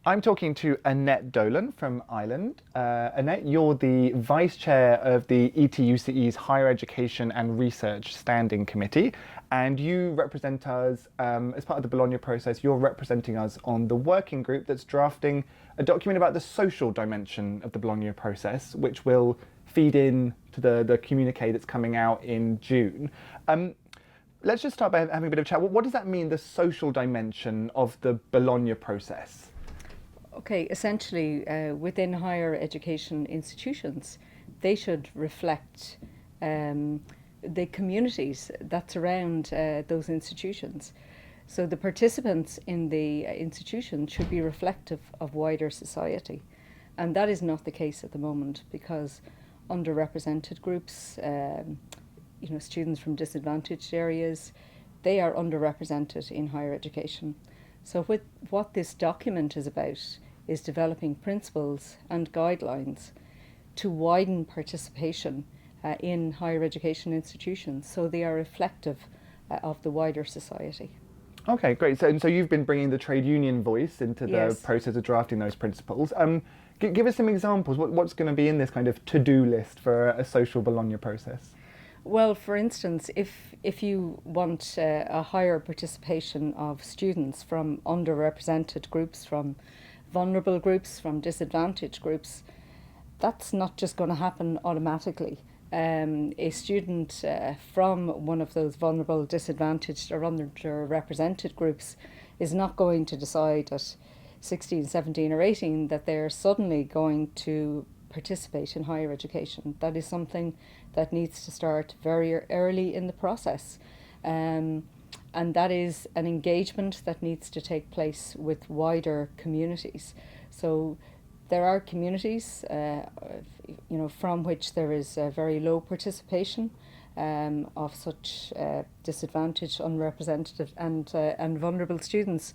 I'm talking to Annette Dolan from Ireland. Annette, you're the Vice Chair of the ETUCE's Higher Education and Research Standing Committee, and you represent us as part of the Bologna process. You're representing us on the working group that's drafting a document about the social dimension of the Bologna process, which will feed in to the communique that's coming out in June. Let's just start by having a bit of a chat. What does that mean, the social dimension of the Bologna process? Okay, essentially, within higher education institutions, they should reflect the communities that surround those institutions. So the participants in the institution should be reflective of wider society. And that is not the case at the moment because underrepresented groups, students from disadvantaged areas, they are underrepresented in higher education. So what this document is about is developing principles and guidelines to widen participation in higher education institutions so they are reflective of the wider society. Okay, great. So you've been bringing the trade union voice into the Yes. process of drafting those principles. Give us some examples. What's going to be in this kind of to-do list for a social Bologna process? Well, for instance, if you want a higher participation of students from underrepresented groups, from vulnerable groups, from disadvantaged groups, that's not just going to happen automatically. A student from one of those vulnerable, disadvantaged or underrepresented groups is not going to decide at 16, 17 or 18 that they're suddenly going to participate in higher education. That is something that needs to start very early in the process. And that is an engagement that needs to take place with wider communities. So there are communities, from which there is very low participation of such disadvantaged, unrepresented, and vulnerable students,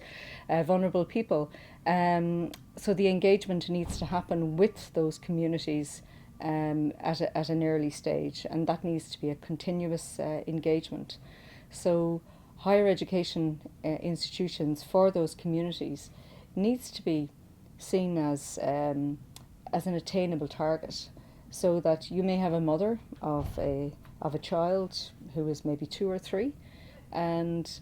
vulnerable people. So the engagement needs to happen with those communities at an early stage, and that needs to be a continuous engagement. So higher education institutions for those communities needs to be seen as an attainable target, so that you may have a mother of a child who is maybe 2 or 3, and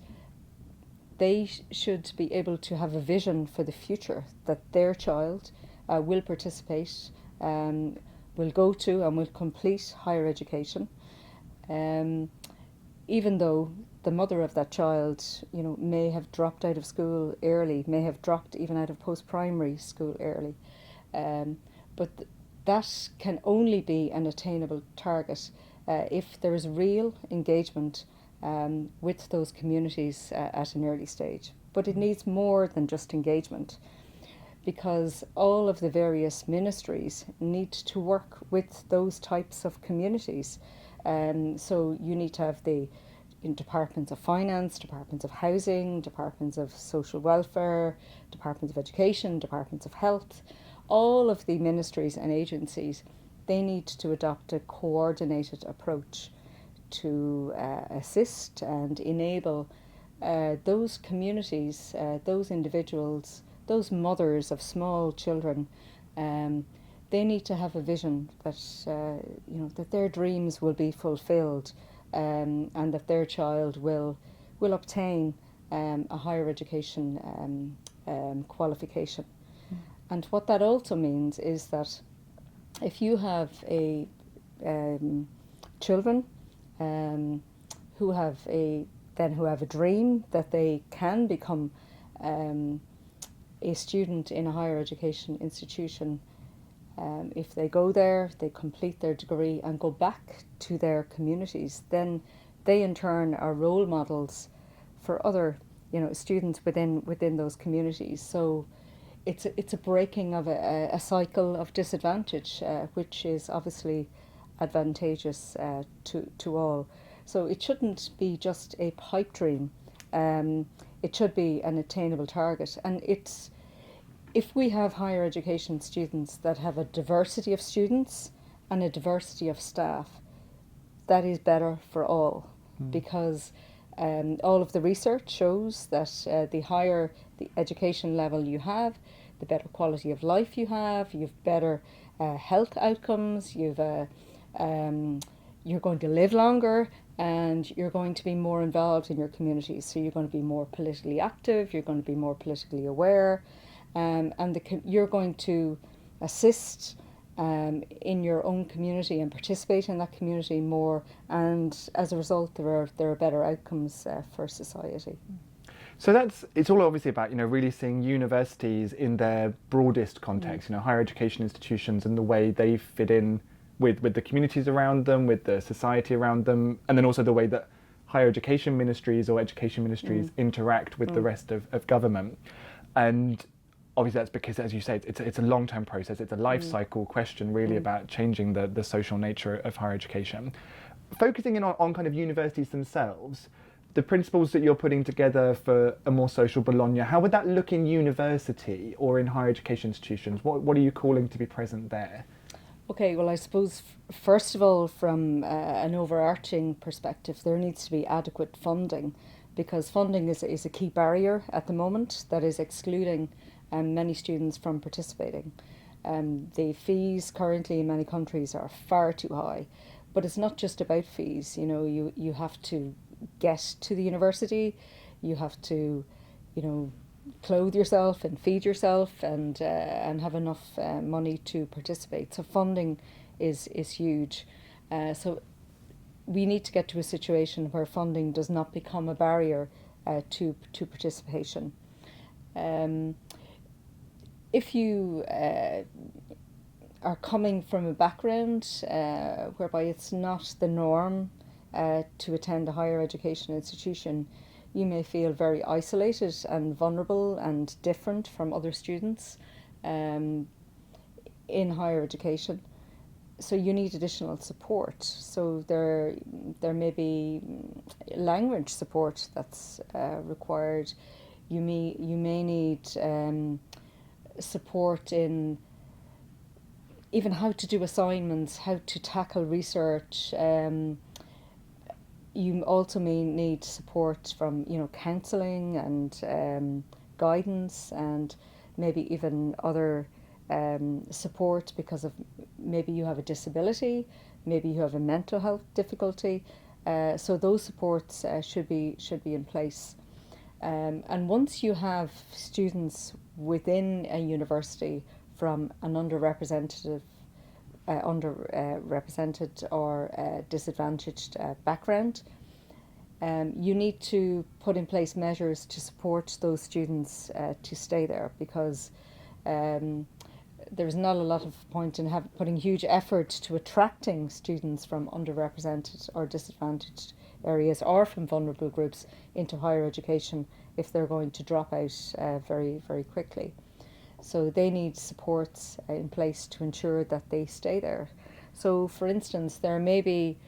they should be able to have a vision for the future that their child will participate, will go to and will complete higher education, even though the mother of that child, may have dropped out of school early, may have dropped even out of post-primary school early. But that can only be an attainable target if there is real engagement with those communities at an early stage. But it needs more than just engagement, because all of the various ministries need to work with those types of communities. So you need to have the departments of finance, departments of housing, departments of social welfare, departments of education, departments of health. All of the ministries and agencies, they need to adopt a coordinated approach to assist and enable those communities, those individuals, those mothers of small children. They need to have a vision that that their dreams will be fulfilled, and that their child will obtain a higher education qualification. And what that also means is that if you have children who have a dream that they can become a student in a higher education institution, if they go there, they complete their degree and go back to their communities, then they in turn are role models for other students within those communities. So it's a breaking of a cycle of disadvantage, which is obviously advantageous to all. So it shouldn't be just a pipe dream. It should be an attainable target. And if we have higher education students that have a diversity of students and a diversity of staff, that is better for all, because all of the research shows that the higher the education level you have, the better quality of life you have, you've better health outcomes, you're going to live longer, and you're going to be more involved in your community. So you're going to be more politically active, you're going to be more politically aware, and you're going to assist in your own community and participate in that community more. And as a result, there are better outcomes for society. So it's all obviously about, really seeing universities in their broadest context, higher education institutions and the way they fit in with the communities around them, with the society around them, and then also the way that higher education ministries or education ministries interact with the rest of government. And obviously that's because, as you say, it's a long-term process. It's a life cycle question, really, about changing the social nature of higher education. Focusing in on kind of universities themselves, the principles that you're putting together for a more social Bologna, how would that look in university or in higher education institutions? What are you calling to be present there? Okay, well, I suppose first of all, from an overarching perspective, there needs to be adequate funding, because funding is a key barrier at the moment that is excluding many students from participating. The fees currently in many countries are far too high, but it's not just about fees. You have to get to the university, you have to, clothe yourself and feed yourself and have enough money to participate. So funding is huge. So we need to get to a situation where funding does not become a barrier to participation. If you are coming from a background whereby it's not the norm to attend a higher education institution, you may feel very isolated and vulnerable and different from other students in higher education. So you need additional support. So there may be language support that's required. You may need support in even how to do assignments, how to tackle research. You also may need support from counselling and guidance, and maybe even other support because of maybe you have a disability, maybe you have a mental health difficulty. So those supports should be in place. And once you have students within a university from an underrepresented or disadvantaged background, you need to put in place measures to support those students to stay there, because there's not a lot of point in putting huge effort to attracting students from underrepresented or disadvantaged areas or from vulnerable groups into higher education if they're going to drop out very, very quickly. So they need supports in place to ensure that they stay there. So, for instance, there may be,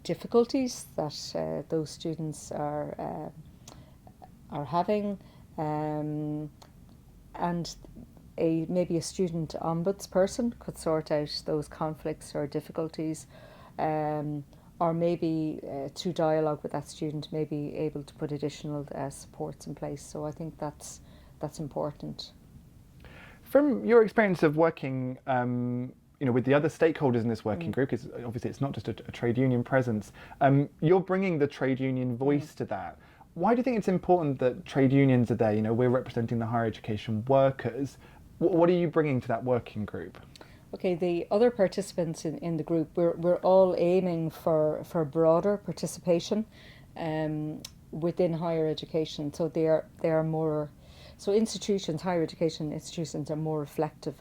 difficulties that those students are having, and maybe a student ombudsperson could sort out those conflicts or difficulties, or maybe through dialogue with that student, may be able to put additional supports in place. So I think that's important. From your experience of working, with the other stakeholders in this working group, because obviously it's not just a trade union presence, you're bringing the trade union voice to that. Why do you think it's important that trade unions are there? We're representing the higher education workers. What are you bringing to that working group? Okay, the other participants in the group, we're all aiming for broader participation within higher education. So they are more. So higher education institutions are more reflective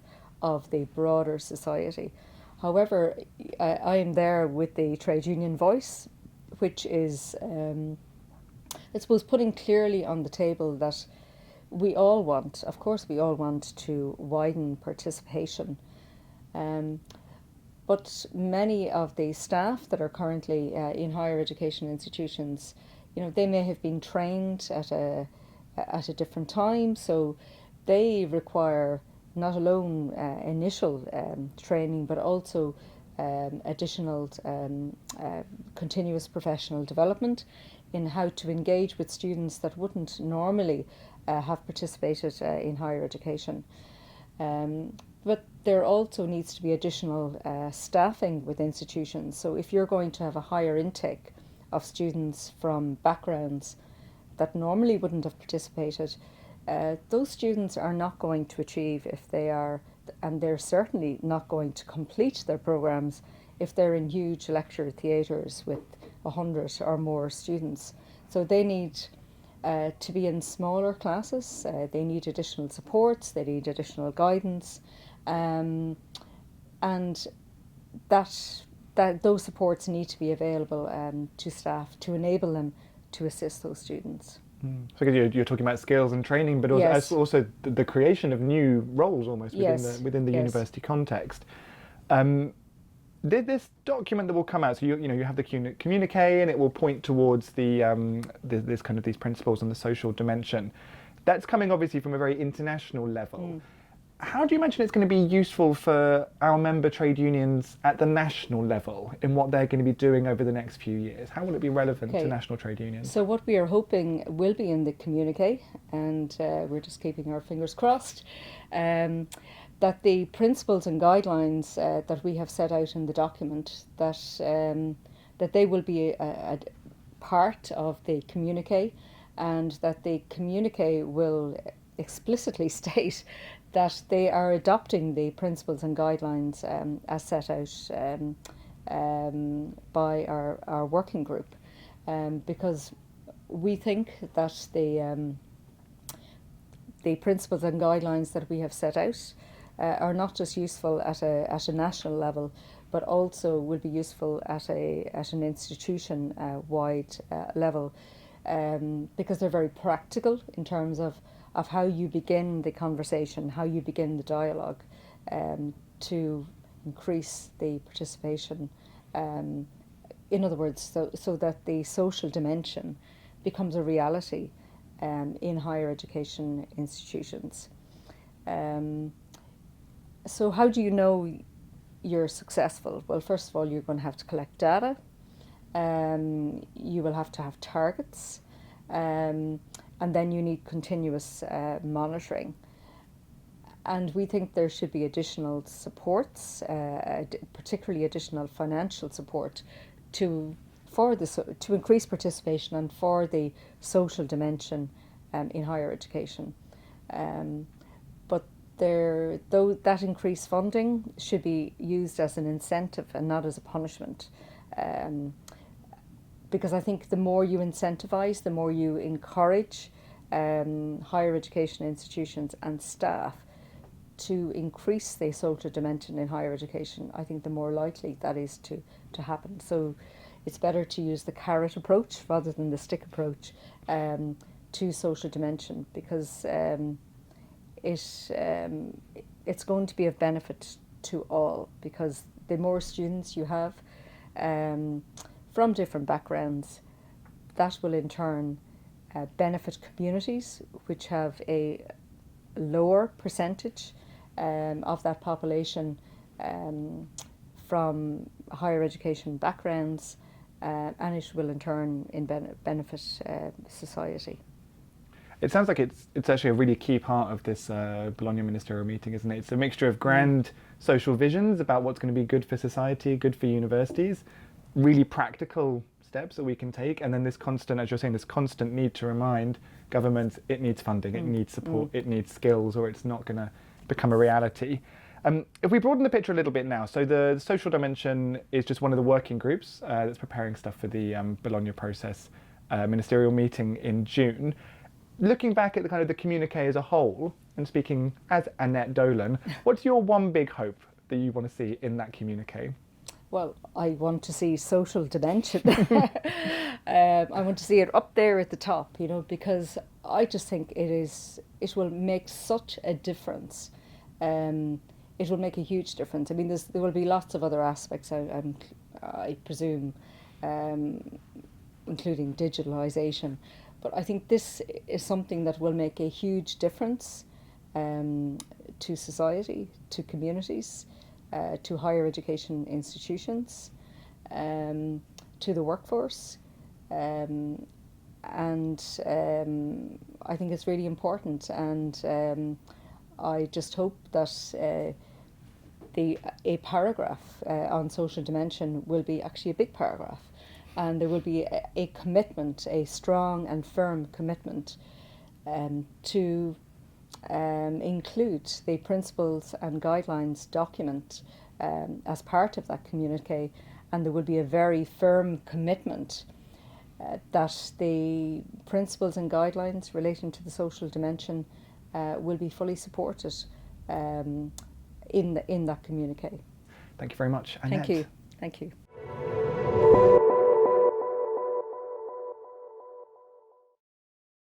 of the broader society. However, I am there with the trade union voice, which is, I suppose, putting clearly on the table that we all want to widen participation. But many of the staff that are currently in higher education institutions, they may have been trained at a different time, so they require not alone initial training, but also additional continuous professional development in how to engage with students that wouldn't normally have participated in higher education. But there also needs to be additional staffing with institutions. So if you're going to have a higher intake of students from backgrounds that normally wouldn't have participated, those students are not going to achieve if they are, and they're certainly not going to complete their programs if they're in huge lecture theatres with 100 or more students. So they need to be in smaller classes, they need additional supports, they need additional guidance, and that those supports need to be available to staff to enable them to assist those students. So you're talking about skills and training, but also, Yes. also the creation of new roles almost within Yes. within the Yes. university context. This document that will come out, so you have the communique, and it will point towards this kind of these principles on the social dimension. That's coming obviously from a very international level. How do you imagine it's going to be useful for our member trade unions at the national level in what they're going to be doing over the next few years? How will it be relevant to national trade unions? So what we are hoping will be in the communique, and we're just keeping our fingers crossed, that the principles and guidelines that we have set out in the document, that they will be a part of the communique, and that the communique will explicitly state that they are adopting the principles and guidelines as set out by our working group, because we think that the principles and guidelines that we have set out are not just useful at a national level, but also will be useful at an institution wide level, because they're very practical in terms of how you begin the conversation, how you begin the dialogue, to increase the participation. In other words, so that the social dimension becomes a reality in higher education institutions. So how do you know you're successful? Well, first of all, you're going to have to collect data. You will have to have targets. And then you need continuous monitoring. And we think there should be additional supports, particularly additional financial support to increase participation and for the social dimension in higher education. But that increased funding should be used as an incentive and not as a punishment. Because I think the more you incentivise, the more you encourage higher education institutions and staff to increase the social dimension in higher education, I think the more likely that is to happen. So it's better to use the carrot approach rather than the stick approach to social dimension, because it's going to be of benefit to all, because the more students you have from different backgrounds, that will in turn benefit communities which have a lower percentage of that population from higher education backgrounds, and it will in turn benefit society. It sounds like it's actually a really key part of this Bologna ministerial meeting, isn't it? It's a mixture of grand social visions about what's going to be good for society, good for universities, really practical steps that we can take, and then this constant, as you're saying, this constant need to remind governments it needs funding, it needs support, it needs skills, or it's not going to become a reality. If we broaden the picture a little bit now, so the social dimension is just one of the working groups that's preparing stuff for the Bologna Process ministerial meeting in June. Looking back at the kind of the communique as a whole, and speaking as Annette Dolan, what's your one big hope that you want to see in that communique? Well, I want to see social dimension. I want to see it up there at the top, because I just think it will make such a difference. It will make a huge difference. I mean, there will be lots of other aspects, I presume, including digitalisation. But I think this is something that will make a huge difference to society, to communities, to higher education institutions, to the workforce, and I think it's really important, and I just hope that a paragraph on social dimension will be actually a big paragraph, and there will be a commitment, a strong and firm commitment to include the principles and guidelines document as part of that communique, and there will be a very firm commitment that the principles and guidelines relating to the social dimension will be fully supported in that communique. Thank you very much, Annette. Thank you. Thank you.